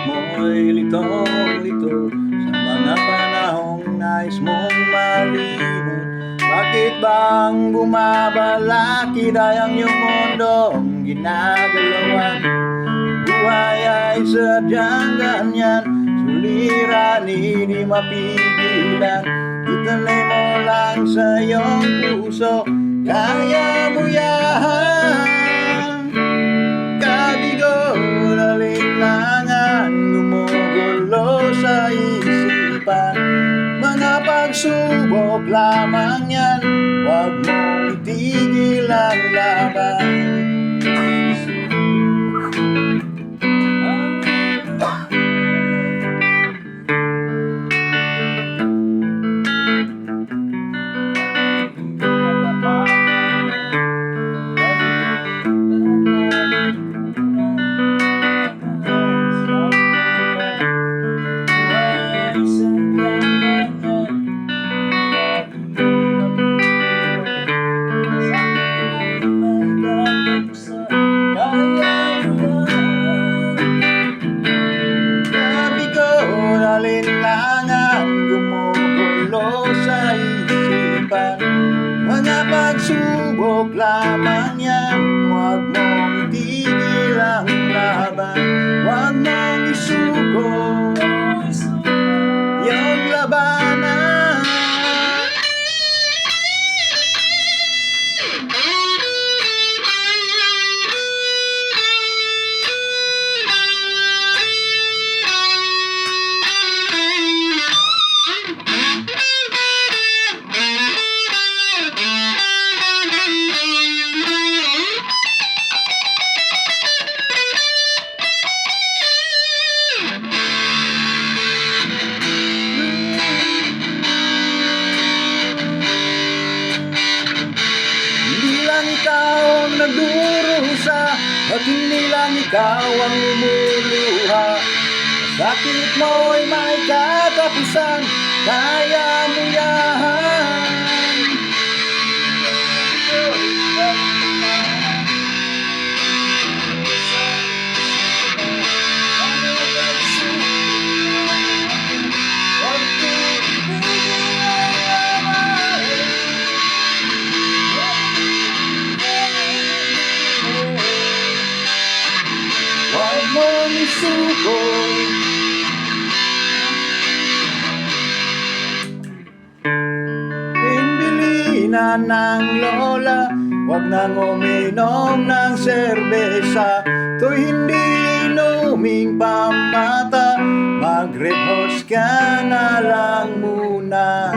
mo'y litong-lito sa mga panahong nais mong malimot. Bakit bang bumabalakid ang iyong mundong ginagalawan? Buhay ay sadyang ganyan, suliranin di mapigilan. Italay mo lang sa iyong puso, kaya mo yan. Kabigo, alinlangan, gumugulo sa isipan. Mga pagsubok lamang yan, huwag mong itigil ang laban. Alinlangan, gumugulo sa isipan. Mga pagsubok lamang yan, huwag mong itigil ang laban. Huwag mong isuko yung labanan. Ikaw ang nagdurusa at hindi lang ikaw ang lumuluha. Sakit mo'y may katapusan, kaya mo yan. Huwag mong isuko imbilinan ng lola, huwag nang uminom ng serbesa. To'y hindi inuming pambata, mag-repost ka na lang muna.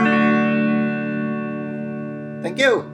Thank you!